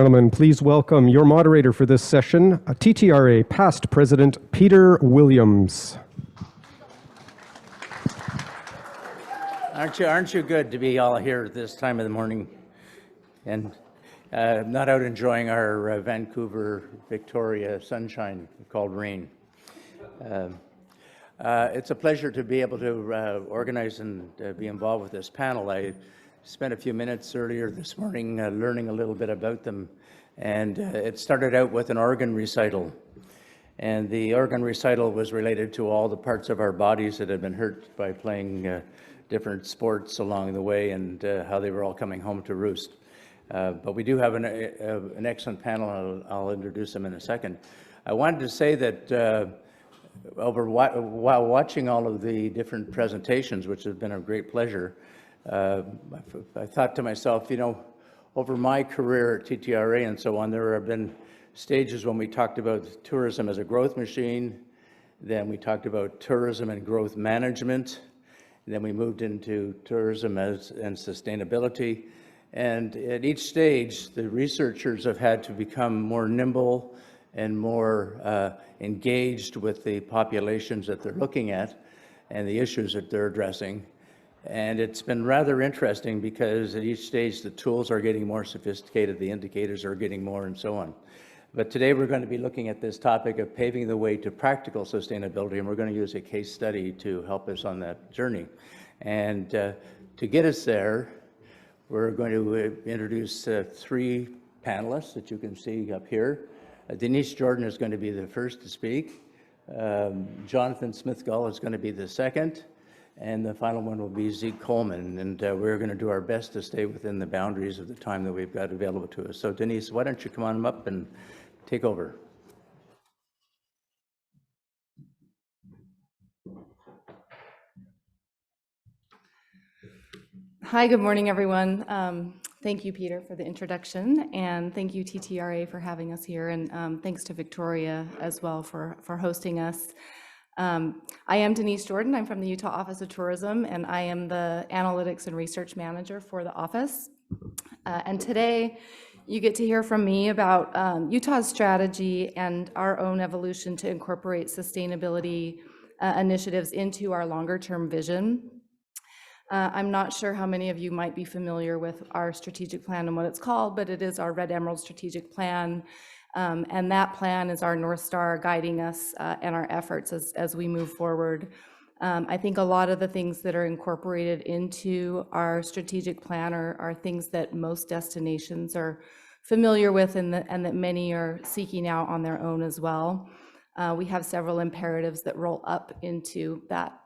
Gentlemen, please welcome your moderator for this session, TTRA past president Peter Williams. Aren't you good to be all here at this time of the morning and not out enjoying our Vancouver, Victoria sunshine called rain? It's a pleasure to be able to organize and be involved with this panel. I spent a few minutes earlier this morning learning a little bit about them, and it started out with an organ recital. And the organ recital was related to all the parts of our bodies that had been hurt by playing different sports along the way, and how they were all coming home to roost. But we do have an excellent panel. I'll introduce them in a second. I wanted to say that while watching all of the different presentations, which have been a great pleasure, I thought to myself, you know, over my career at TTRA and so on, there have been stages when we talked about tourism as a growth machine, then we talked about tourism and growth management, and then we moved into tourism and sustainability. And at each stage, the researchers have had to become more nimble and more engaged with the populations that they're looking at and the issues that they're addressing. And it's been rather interesting because at each stage the tools are getting more sophisticated, the indicators are getting more, and so on. But today we're going to be looking at this topic of paving the way to practical sustainability, and we're going to use a case study to help us on that journey. And to get us there, we're going to introduce three panelists that you can see up here. Denise Jordan is going to be the first to speak. Jonathan Smith-Gull is going to be the second. And the final one will be Zeke Coleman. And we're going to do our best to stay within the boundaries of the time that we've got available to us. So Denise, why don't you come on up and take over? Hi, good morning, everyone. Thank you, Peter, for the introduction, and thank you, TTRA, for having us here, and thanks to Victoria as well for hosting us. I am Denise Jordan. I'm from the Utah Office of Tourism, and I am the Analytics and Research Manager for the office. And today, you get to hear from me about Utah's strategy and our own evolution to incorporate sustainability initiatives into our longer-term vision. I'm not sure how many of you might be familiar with our strategic plan and what it's called, but it is our Red Emerald Strategic Plan. And that plan is our North Star guiding us and our efforts as we move forward. I think a lot of the things that are incorporated into our strategic plan are things that most destinations are familiar with and that many are seeking out on their own as well. We have several imperatives that roll up into that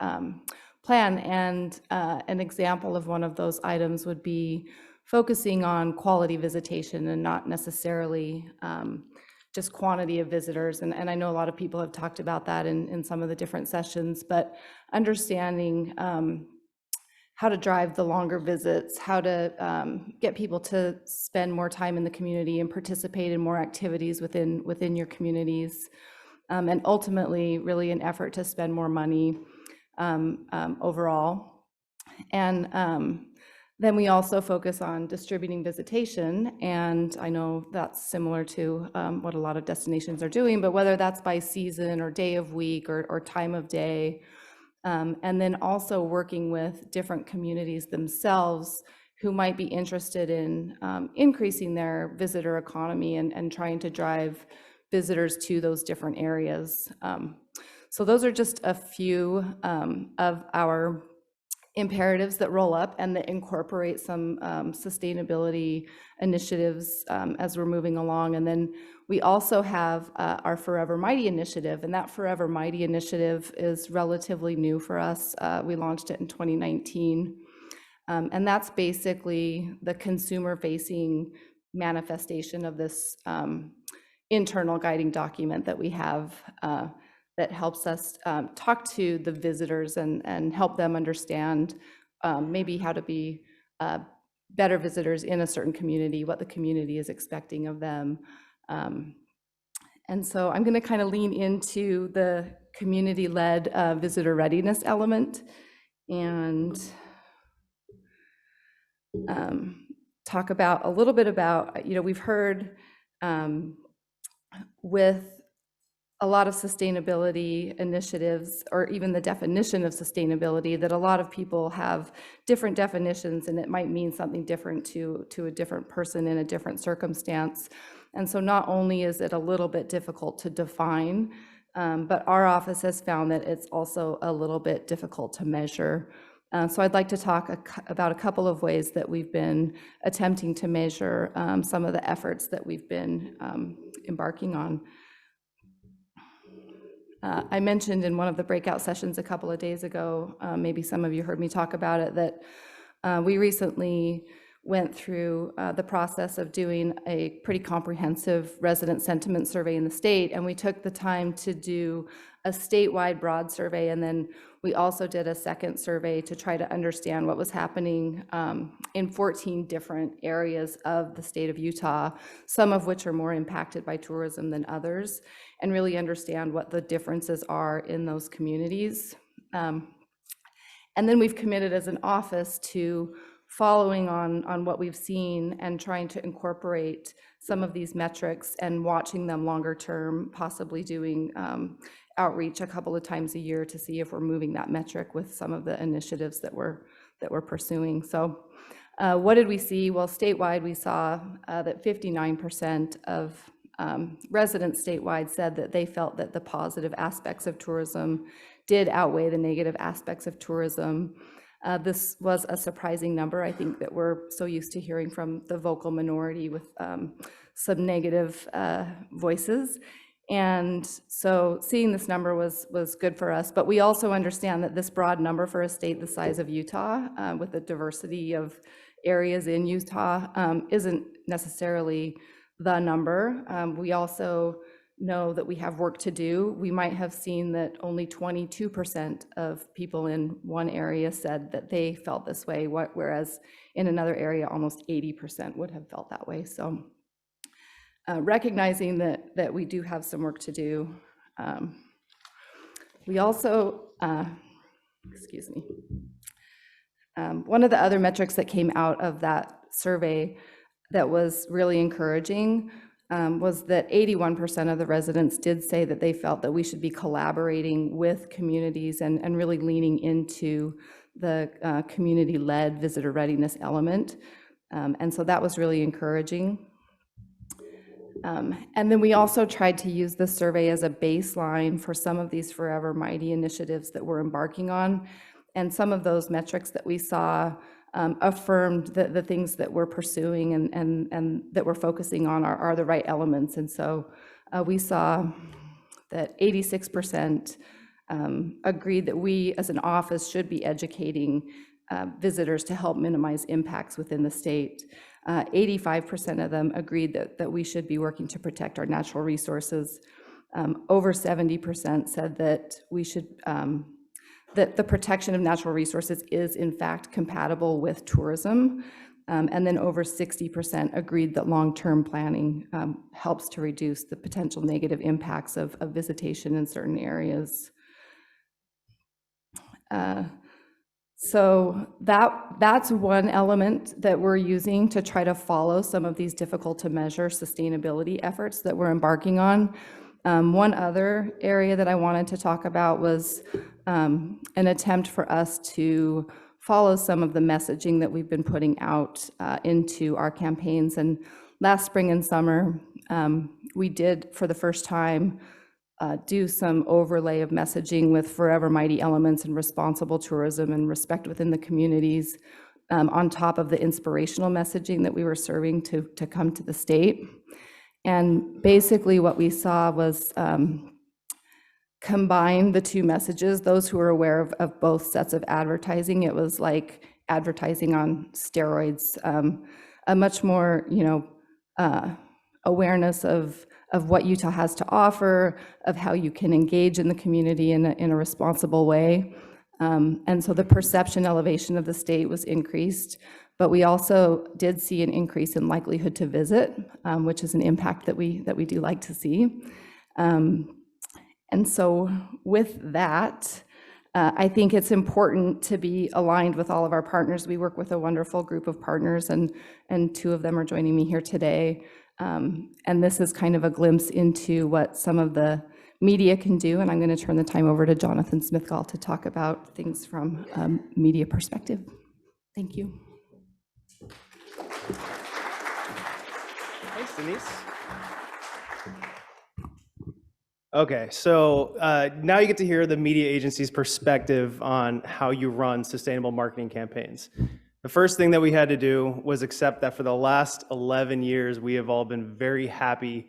plan, and an example of one of those items would be focusing on quality visitation and not necessarily just quantity of visitors. And I know a lot of people have talked about that in some of the different sessions, but understanding how to drive the longer visits, how to get people to spend more time in the community and participate in more activities within your communities, and ultimately really an effort to spend more money overall. And then we also focus on distributing visitation, and I know that's similar to what a lot of destinations are doing, but whether that's by season or day of week or time of day, and then also working with different communities themselves who might be interested in increasing their visitor economy and trying to drive visitors to those different areas. So those are just a few of our imperatives that roll up and that incorporate some sustainability initiatives as we're moving along. And then we also have our Forever Mighty initiative, and that Forever Mighty initiative is relatively new for us. We launched it in 2019. And that's basically the consumer-facing manifestation of this internal guiding document that we have that helps us talk to the visitors and help them understand maybe how to be better visitors in a certain community, what the community is expecting of them. And so I'm going to kind of lean into the community-led visitor readiness element. And talk about a little bit about, we've heard with a lot of sustainability initiatives, or even the definition of sustainability, that a lot of people have different definitions, and it might mean something different to a different person in a different circumstance. And so not only is it a little bit difficult to define, but our office has found that it's also a little bit difficult to measure. So I'd like to talk about a couple of ways that we've been attempting to measure some of the efforts that we've been embarking on. I mentioned in one of the breakout sessions a couple of days ago, maybe some of you heard me talk about it, that we recently went through the process of doing a pretty comprehensive resident sentiment survey in the state, and we took the time to do a statewide broad survey, and then we also did a second survey to try to understand what was happening in 14 different areas of the state of Utah, some of which are more impacted by tourism than others, and really understand what the differences are in those communities. And then we've committed as an office to following on what we've seen and trying to incorporate some of these metrics and watching them longer term, possibly doing outreach a couple of times a year to see if we're moving that metric with some of the initiatives that we're pursuing. So what did we see? Well, statewide, we saw that 59% of residents statewide said that they felt that the positive aspects of tourism did outweigh the negative aspects of tourism. This was a surprising number. I think that we're so used to hearing from the vocal minority with some negative voices. And so seeing this number was good for us, but we also understand that this broad number for a state the size of Utah, with the diversity of areas in Utah, isn't necessarily the number. We also know that we have work to do. We might have seen that only 22% of people in one area said that they felt this way, whereas in another area, almost 80% would have felt that way. So recognizing that we do have some work to do. We also, excuse me, one of the other metrics that came out of that survey that was really encouraging was that 81% of the residents did say that they felt that we should be collaborating with communities and really leaning into the community-led visitor readiness element. And so that was really encouraging. And then we also tried to use this survey as a baseline for some of these Forever Mighty initiatives that we're embarking on. And some of those metrics that we saw affirmed that the things that we're pursuing and that we're focusing on are the right elements. And so we saw that 86% agreed that we as an office should be educating visitors to help minimize impacts within the state. 85% of them agreed that we should be working to protect our natural resources. Over 70% said that we should that the protection of natural resources is in fact compatible with tourism. And then over 60% agreed that long-term planning helps to reduce the potential negative impacts of visitation in certain areas. So that's one element that we're using to try to follow some of these difficult to measure sustainability efforts that we're embarking on. One other area that I wanted to talk about was an attempt for us to follow some of the messaging that we've been putting out into our campaigns. And last spring and summer, we did, for the first time, do some overlay of messaging with Forever Mighty elements and responsible tourism and respect within the communities, on top of the inspirational messaging that we were serving to come to the state. And basically what we saw was combine the two messages. Those who are aware of both sets of advertising, it was like advertising on steroids, a much more, awareness of what Utah has to offer, of how you can engage in the community in a responsible way. And so the perception elevation of the state was increased, but we also did see an increase in likelihood to visit, which is an impact that we do like to see. And so with that, I think it's important to be aligned with all of our partners. We work with a wonderful group of partners, and two of them are joining me here today. And this is kind of a glimpse into what some of the media can do, and I'm going to turn the time over to Jonathan Smithgall to talk about things from a media perspective. Thank you. Thanks, Denise. Okay, so now you get to hear the media agency's perspective on how you run sustainable marketing campaigns. The first thing that we had to do was accept that for the last 11 years, we have all been very happy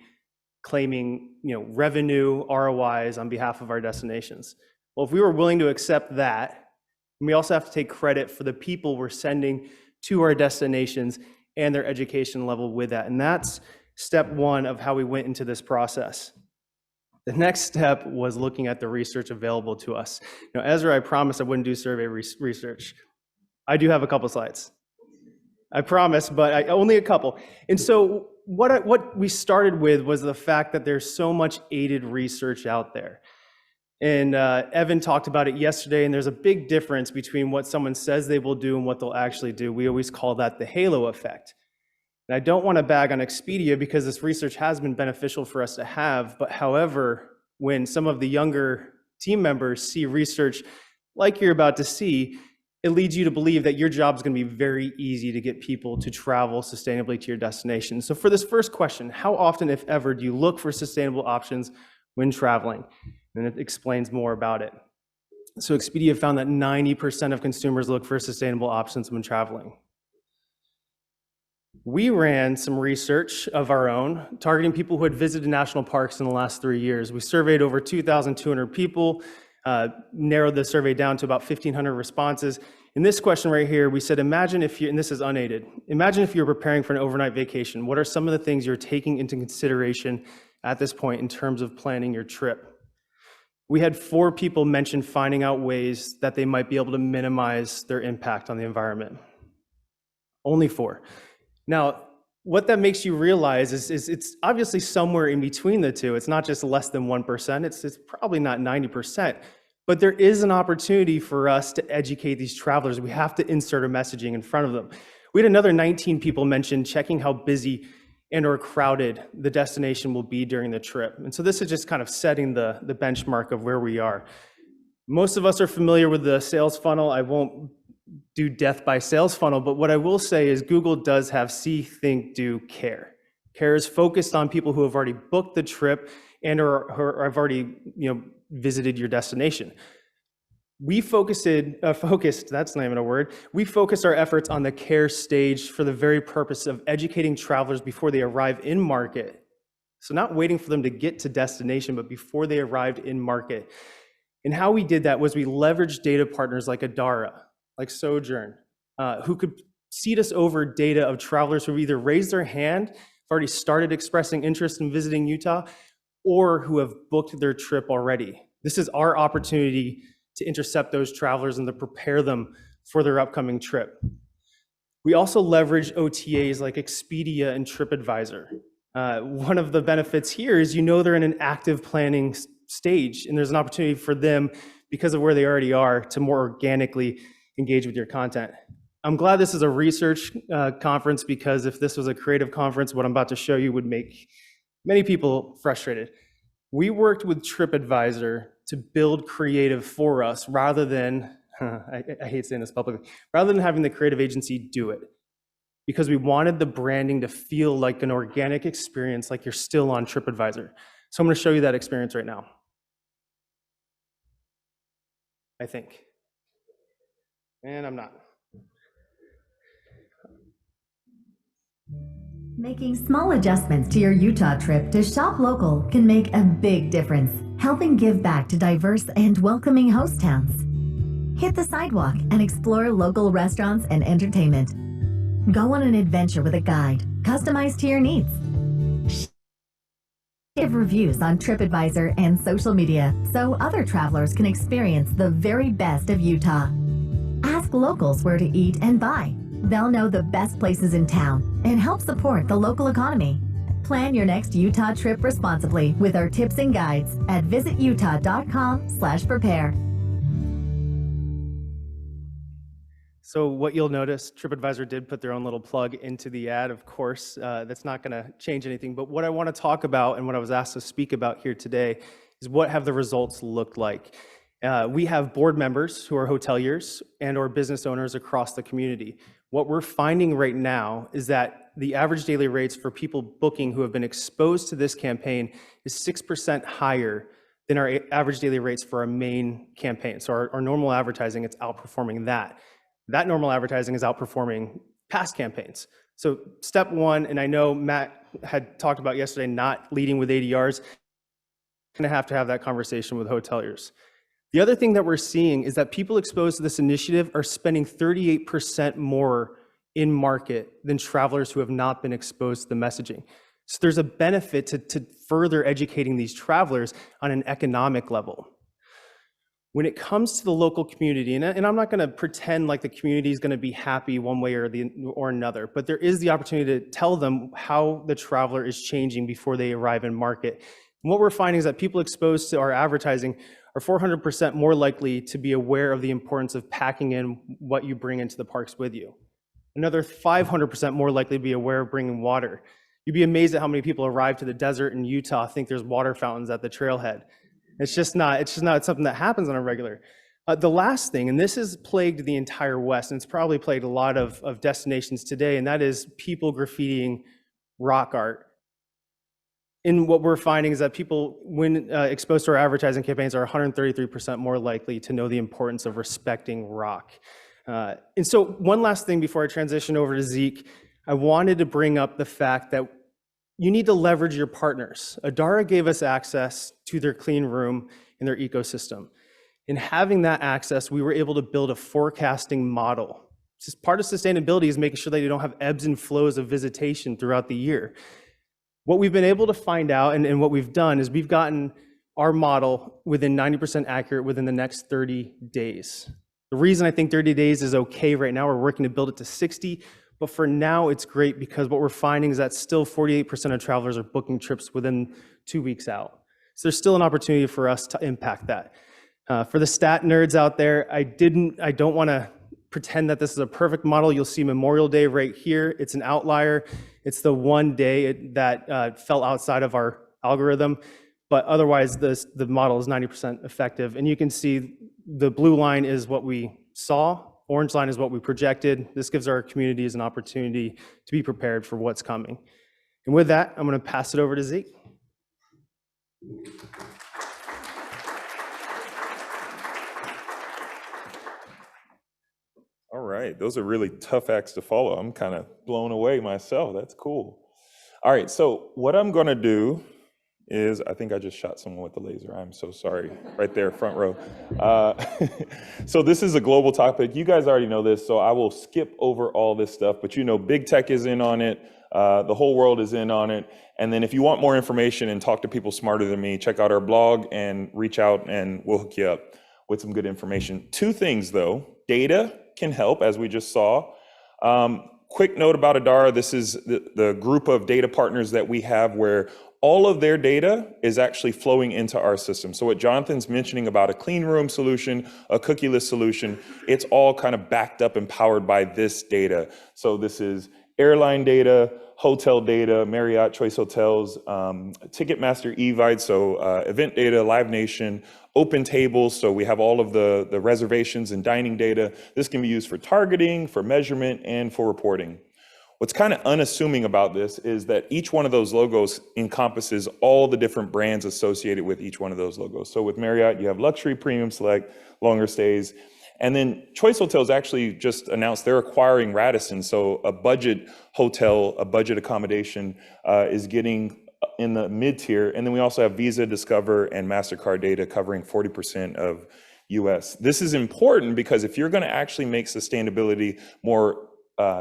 claiming, revenue ROIs on behalf of our destinations. Well, if we were willing to accept that, we also have to take credit for the people we're sending to our destinations and their education level with that. And that's step one of how we went into this process. The next step was looking at the research available to us. Now, Ezra, I promised I wouldn't do survey research. I do have a couple slides. I promise, but only a couple. And so what we started with was the fact that there's so much aided research out there. And Evan talked about it yesterday, and there's a big difference between what someone says they will do and what they'll actually do. We always call that the halo effect. And I don't want to bag on Expedia because this research has been beneficial for us to have, but however, when some of the younger team members see research like you're about to see, it leads you to believe that your job is going to be very easy to get people to travel sustainably to your destination. So for this first question, how often, if ever, do you look for sustainable options when traveling? And it explains more about it. So Expedia found that 90% of consumers look for sustainable options when traveling. We ran some research of our own, targeting people who had visited national parks in the last 3 years. We surveyed over 2,200 people, narrowed the survey down to about 1,500 responses. In this question right here, we said, imagine if you, and this is unaided, imagine if you're preparing for an overnight vacation. What are some of the things you're taking into consideration at this point in terms of planning your trip? We had 4 people mention finding out ways that they might be able to minimize their impact on the environment. Only 4. Now, what that makes you realize is it's obviously somewhere in between the two. It's not just less than 1%, it's probably not 90%, but there is an opportunity for us to educate these travelers. We have to insert our messaging in front of them. We had another 19 people mention checking how busy and or crowded the destination will be during the trip. And so this is just kind of setting the benchmark of where we are. Most of us are familiar with the sales funnel. I won't do death by sales funnel, but what I will say is Google does have see, think, do, care. Care is focused on people who have already booked the trip and or have already visited your destination. We focused, that's not even a word, we focused our efforts on the care stage for the very purpose of educating travelers before they arrive in market. So not waiting for them to get to destination, but before they arrived in market. And how we did that was we leveraged data partners like Adara, like Sojourn, who could seed us over data of travelers who either raised their hand, have already started expressing interest in visiting Utah, or who have booked their trip already. This is our opportunity to intercept those travelers and to prepare them for their upcoming trip. We also leverage OTAs like Expedia and TripAdvisor. One of the benefits here is they're in an active planning stage, and there's an opportunity for them, because of where they already are, to more organically engage with your content. I'm glad this is a research conference, because if this was a creative conference, what I'm about to show you would make many people frustrated. We worked with TripAdvisor to build creative for us rather than, I hate saying this publicly, rather than having the creative agency do it, because we wanted the branding to feel like an organic experience, like you're still on TripAdvisor. So I'm going to show you that experience right now, I think. And I'm not. Making small adjustments to your Utah trip to shop local can make a big difference, helping give back to diverse and welcoming host towns. Hit the sidewalk and explore local restaurants and entertainment. Go on an adventure with a guide, customized to your needs. Give reviews on TripAdvisor and social media so other travelers can experience the very best of Utah. Ask locals where to eat and buy. They'll know the best places in town and help support the local economy. Plan your next Utah trip responsibly with our tips and guides at visitutah.com/prepare. So what you'll notice, TripAdvisor did put their own little plug into the ad, of course. That's not going to change anything. But what I want to talk about and what I was asked to speak about here today is what have the results looked like. We have board members who are hoteliers and or business owners across the community. What we're finding right now is that the average daily rates for people booking who have been exposed to this campaign is 6% higher than our average daily rates for our main campaign. So our normal advertising, it's outperforming that. That normal advertising is outperforming past campaigns. So step one, and I know Matt had talked about yesterday not leading with ADRs, going to have that conversation with hoteliers. The other thing that we're seeing is that people exposed to this initiative are spending 38% more in market than travelers who have not been exposed to the messaging. So there's a benefit to further educating these travelers on an economic level. When it comes to the local community, and I'm not going to pretend like the community is going to be happy one way or another, but there is the opportunity to tell them how the traveler is changing before they arrive in market. And what we're finding is that people exposed to our advertising are 400% more likely to be aware of the importance of packing in what you bring into the parks with you. Another 500% more likely to be aware of bringing water. You'd be amazed at how many people arrive to the desert in Utah think there's water fountains at the trailhead. It's just not something that happens on a regular. The last thing, and this has plagued the entire West, and it's probably plagued a lot of destinations today, and that is people graffitiing rock art. And what we're finding is that people, when exposed to our advertising campaigns, are 133% more likely to know the importance of respecting rock. And so one last thing before I transition over to Zeke, I wanted to bring up the fact that you need to leverage your partners. Adara gave us access to their clean room and their ecosystem. In having that access, we were able to build a forecasting model. Just part of sustainability is making sure that you don't have ebbs and flows of visitation throughout the year. What we've been able to find out and what we've done is we've gotten our model within 90% accurate within the next 30 days. The reason I think 30 days is okay right now, we're working to build it to 60, but for now it's great because what we're finding is that still 48% of travelers are booking trips within 2 weeks out. So there's still an opportunity for us to impact that. For the stat nerds out there, I don't want to pretend that this is a perfect model. You'll see Memorial Day right here. It's an outlier. It's the one day that fell outside of our algorithm, but otherwise the model is 90% effective. And you can see the blue line is what we saw, orange line is what we projected. This gives our communities an opportunity to be prepared for what's coming. And with that, I'm going to pass it over to Zeke. All right, those are really tough acts to follow. I'm kind of blown away myself. That's cool. All right, so what I'm going to do is, I think I just shot someone with the laser. I'm so sorry. Right there, front row. So this is a global topic. You guys already know this, so I will skip over all this stuff. But you know, big tech is in on it. The whole world is in on it. And then if you want more information and talk to people smarter than me, check out our blog and reach out and we'll hook you up with some good information. Two things though, data can help, as we just saw. Quick note about Adara, this is the group of data partners that we have where all of their data is actually flowing into our system. So what Jonathan's mentioning about a clean room solution, a cookieless solution, it's all kind of backed up and powered by this data. So this is airline data, hotel data, Marriott, Choice Hotels, Ticketmaster Evite, so event data, Live Nation, open tables, so we have all of the reservations and dining data. This can be used for targeting, for measurement, and for reporting. What's kind of unassuming about this is that each one of those logos encompasses all the different brands associated with each one of those logos. So with Marriott, you have luxury, premium, select, longer stays. And then Choice Hotels actually just announced they're acquiring Radisson. So a budget hotel, a budget accommodation is getting in the mid-tier. And then we also have Visa, Discover, and MasterCard data covering 40% of US. This is important because if you're going to actually make sustainability more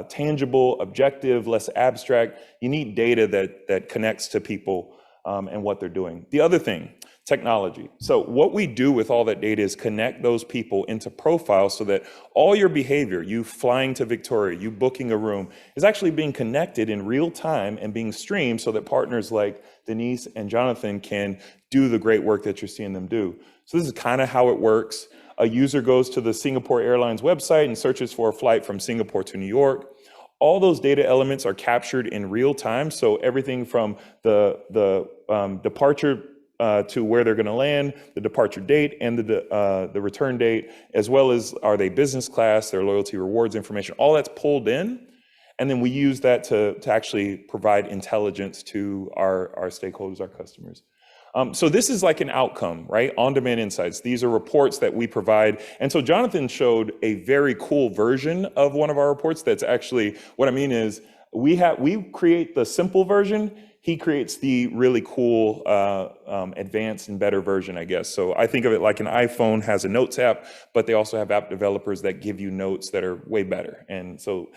tangible, objective, less abstract, you need data that connects to people and what they're doing. The other thing, technology. So what we do with all that data is connect those people into profiles so that all your behavior, you flying to Victoria, you booking a room, is actually being connected in real time and being streamed so that partners like Denise and Jonathan can do the great work that you're seeing them do. So this is kind of how it works. a user goes to the Singapore Airlines website and searches for a flight from Singapore to New York. All those data elements are captured in real time. So everything from the departure to where they're going to land, the departure date, and the return date, as well as are they business class, their loyalty rewards information, all that's pulled in. And then we use that to actually provide intelligence to our stakeholders, our customers. So this is like an outcome, right? On-demand insights. These are reports that we provide. And so Jonathan showed a very cool version of one of our reports that's actually, what I mean is we create the simple version. He creates the really cool, advanced and better version, I guess. So I think of it like an iPhone has a Notes app, but they also have app developers that give you notes that are way better. And so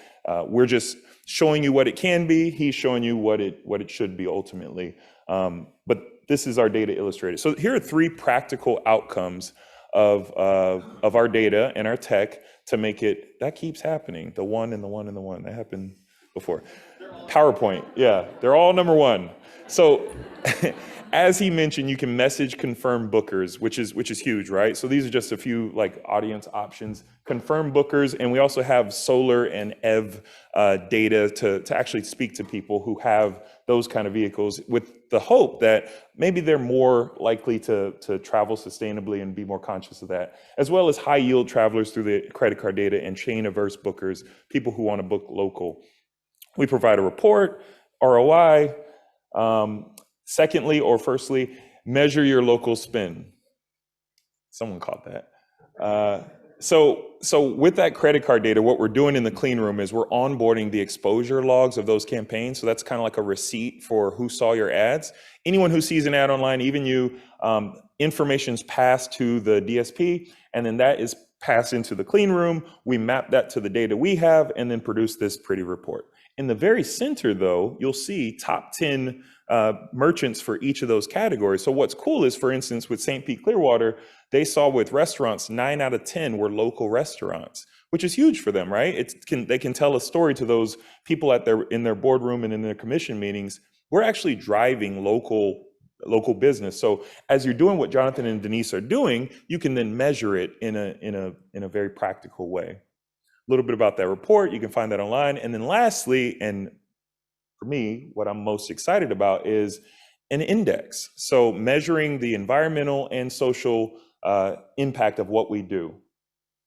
we're just showing you what it can be. He's showing you what it should be ultimately. But this is our data illustrated. So here are 3 practical outcomes of our data and our tech to make it, that keeps happening. The 1 and the 1 and the 1, that happened before. PowerPoint, yeah, they're all number 1. So as he mentioned, you can message confirm bookers, which is huge, right? So these are just a few like audience options, confirm bookers, and we also have solar and EV data to actually speak to people who have those kind of vehicles with the hope that maybe they're more likely to travel sustainably and be more conscious of that, as well as high yield travelers through the credit card data and chain averse bookers, people who want to book local. We provide a report, ROI. Secondly, or firstly, measure your local spend. Someone caught that. So with that credit card data, what we're doing in the clean room is we're onboarding the exposure logs of those campaigns. So that's kind of like a receipt for who saw your ads. Anyone who sees an ad online, even you, information's passed to the DSP, and then that is passed into the clean room. We map that to the data we have and then produce this pretty report. In the very center, though, you'll see top 10 merchants for each of those categories. So what's cool is, for instance, with St. Pete Clearwater, they saw with restaurants, 9 out of 10 were local restaurants, which is huge for them, right? They can tell a story to those people in their boardroom and in their commission meetings. We're actually driving local business. So as you're doing what Jonathan and Denise are doing, you can then measure it in a very practical way. A little bit about that report, you can find that online. And then lastly, and for me, what I'm most excited about is an index. So measuring the environmental and social impact of what we do.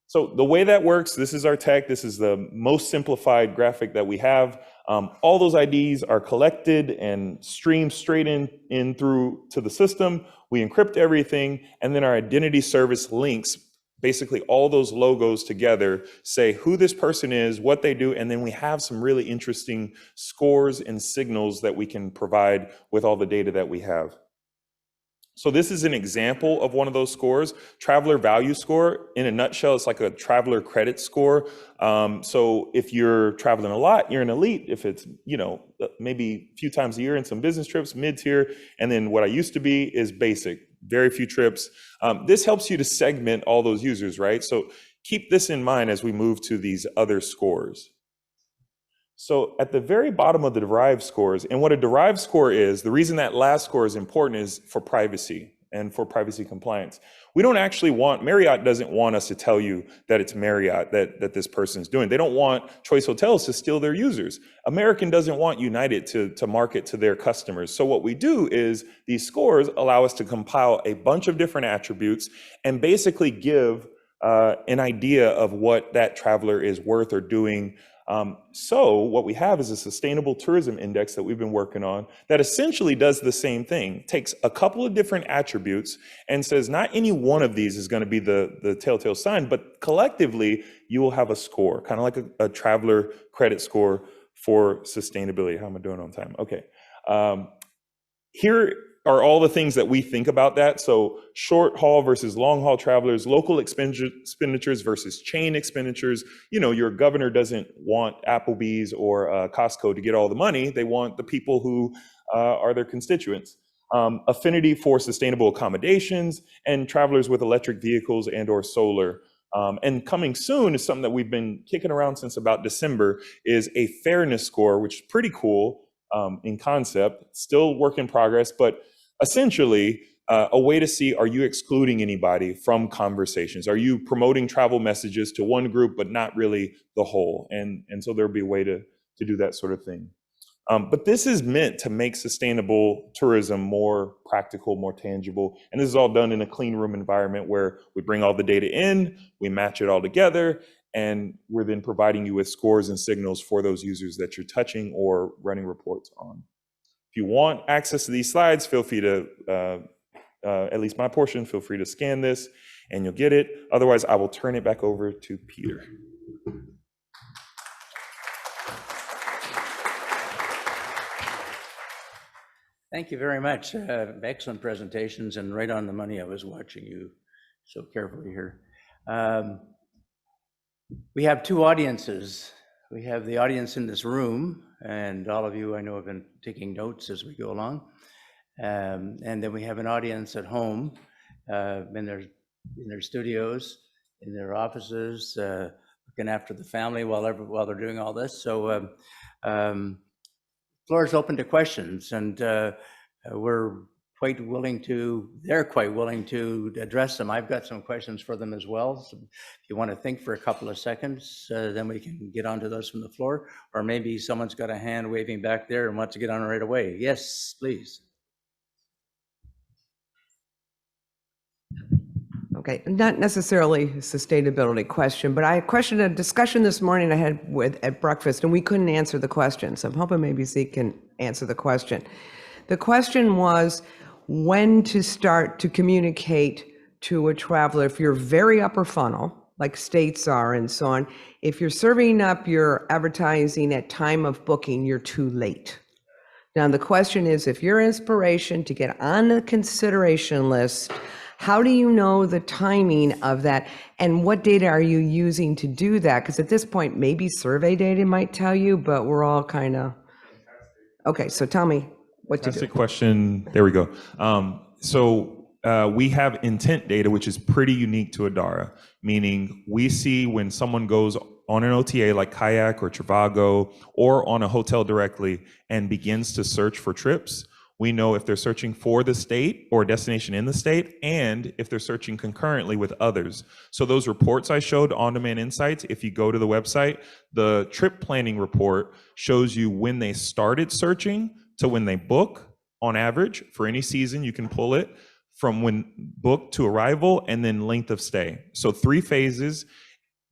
So the way that works, this is our tech. This is the most simplified graphic that we have. All those IDs are collected and streamed straight in through to the system. We encrypt everything, and then our identity service links basically all those logos together, say who this person is, what they do, and then we have some really interesting scores and signals that we can provide with all the data that we have. So this is an example of one of those scores. Traveler value score, in a nutshell, it's like a traveler credit score. So if you're traveling a lot, you're an elite. If it's, maybe a few times a year in some business trips, mid-tier, and then what I used to be is basic, very few trips. This helps you to segment all those users, right? So keep this in mind as we move to these other scores. So at the very bottom of the derived scores, and what a derived score is, the reason that last score is important is for privacy and for privacy compliance. We don't actually Marriott doesn't want us to tell you that it's Marriott that this person's doing. They don't want Choice Hotels to steal their users. American doesn't want United to market to their customers. So what we do is these scores allow us to compile a bunch of different attributes and basically give an idea of what that traveler is worth or doing. So what we have is a sustainable tourism index that we've been working on that essentially does the same thing, takes a couple of different attributes and says not any one of these is going to be the telltale sign, but collectively you will have a score, kind of like a traveler credit score for sustainability. How am I doing on time? Okay. Here are all the things that we think about that. So short haul versus long haul travelers, local expenditures versus chain expenditures. Your governor doesn't want Applebee's or Costco to get all the money. They want the people who are their constituents. Affinity for sustainable accommodations and travelers with electric vehicles and or solar. And coming soon is something that we've been kicking around since about December, is a fairness score, which is pretty cool in concept, still work in progress, but essentially a way to see, are you excluding anybody from conversations? Are you promoting travel messages to one group but not really the whole? And so there'll be a way to do that sort of thing. But this is meant to make sustainable tourism more practical, more tangible. And this is all done in a clean room environment where we bring all the data in, we match it all together, and we're then providing you with scores and signals for those users that you're touching or running reports on. If you want access to these slides, feel free to, at least my portion, feel free to scan this and you'll get it. Otherwise, I will turn it back over to Peter. Thank you very much. Excellent presentations and right on the money. I was watching you so carefully here. We have two audiences. We have the audience in this room, and all of you I know have been taking notes as we go along. And then we have an audience at home, in their studios, in their offices, looking after the family while they're doing all this. So floor is open to questions, and they're quite willing to address them. I've got some questions for them as well. So if you want to think for a couple of seconds, then we can get onto those from the floor, or maybe someone's got a hand waving back there and wants to get on right away. Yes, please. Okay, not necessarily a sustainability question, but I questioned a discussion this morning I had at breakfast, and we couldn't answer the question. So I'm hoping maybe Zeke can answer the question. The question was when to start to communicate to a traveler if you're very upper funnel, like states are and so on. If you're serving up your advertising at time of booking, you're too late. Now, the question is, if your inspiration to get on the consideration list, how do you know the timing of that? And what data are you using to do that? Because at this point, maybe survey data might tell you, but we're all kind of, okay, so tell me what to do. Fantastic question. There we go. We have intent data, which is pretty unique to Adara, meaning we see when someone goes on an OTA like Kayak or Trivago or on a hotel directly and begins to search for trips. We know if they're searching for the state or destination in the state, and if they're searching concurrently with others. So those reports I showed, On-Demand Insights, if you go to the website, the trip planning report shows you when they started searching to when they book on average for any season. You can pull it from when booked to arrival and then length of stay. So 3 phases.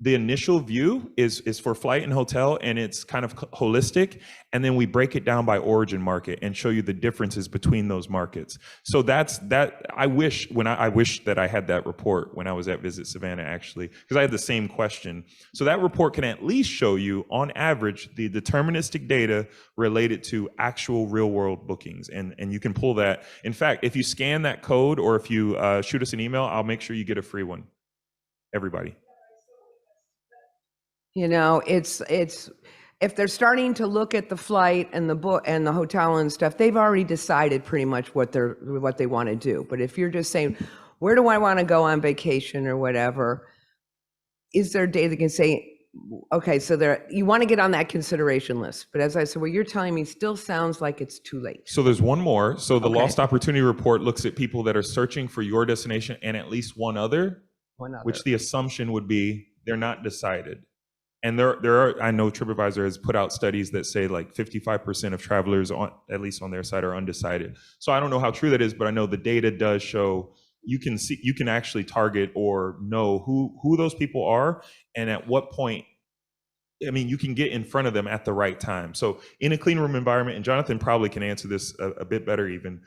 The initial view is for flight and hotel, and it's kind of holistic. And then we break it down by origin market and show you the differences between those markets. So that's that. I wish that I had that report when I was at Visit Savannah, actually, because I had the same question. So that report can at least show you, on average, the deterministic data related to actual real world bookings. And you can pull that. In fact, if you scan that code or if you shoot us an email, I'll make sure you get a free one. Everybody. You know, it's if they're starting to look at the flight and the book and the hotel and stuff, they've already decided pretty much what they want to do. But if you're just saying, where do I want to go on vacation or whatever, is there data that can say, okay, so you want to get on that consideration list. But as I said, what you're telling me still sounds like it's too late. So there's one more. So the Lost Opportunity Report looks at people that are searching for your destination and at least one other, which the assumption would be they're not decided. And there are, I know TripAdvisor has put out studies that say like 55% of travelers, at least on their side, are undecided. So I don't know how true that is, but I know the data does show you can actually target or know who those people are and at what point. I mean, you can get in front of them at the right time. So in a clean room environment, and Jonathan probably can answer this a bit better even,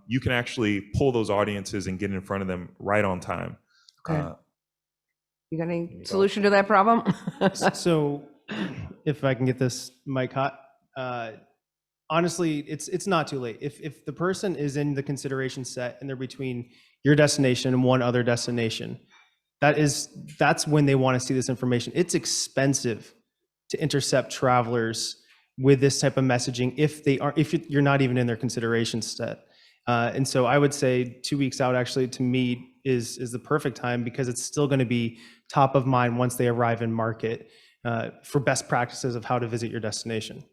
you can actually pull those audiences and get in front of them right on time. Okay. You got any solution to that problem? So if I can get this mic hot, honestly, it's not too late. If the person is in the consideration set and they're between your destination and one other destination, that's when they want to see this information. It's expensive to intercept travelers with this type of messaging if you're not even in their consideration set. And so I would say 2 weeks out actually to me is the perfect time, because it's still going to be top of mind once they arrive in market for best practices of how to visit your destination.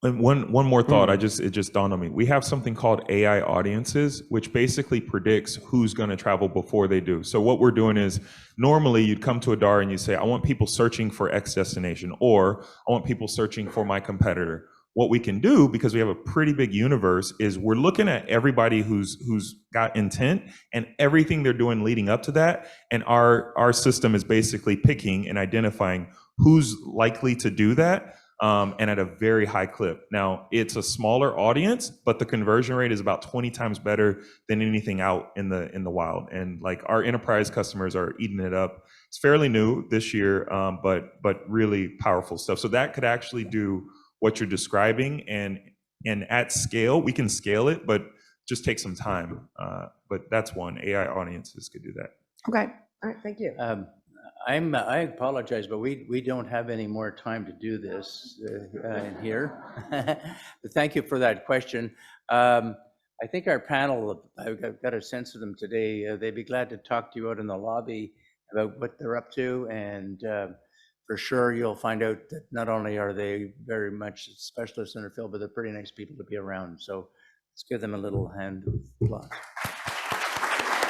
And one more thought, it just dawned on me. We have something called AI audiences, which basically predicts who's going to travel before they do. So what we're doing is normally you'd come to a DAR and you say, I want people searching for X destination, or I want people searching for my competitor. What we can do, because we have a pretty big universe, is we're looking at everybody who's got intent and everything they're doing leading up to that. And our system is basically picking and identifying who's likely to do that. And at a very high clip. Now, it's a smaller audience, but the conversion rate is about 20 times better than anything out in the wild. And like our enterprise customers are eating it up. It's fairly new this year, but really powerful stuff. So that could actually do what you're describing, and at scale, we can scale it, but just take some time. But that's one. AI audiences could do that. Okay, all right, thank you. I apologize, but we don't have any more time to do this in here. But thank you for that question. I think our panel, I've got a sense of them today. They'd be glad to talk to you out in the lobby about what they're up to. And for sure, you'll find out that not only are they very much specialists in their field, but they're pretty nice people to be around. So let's give them a little hand of applause.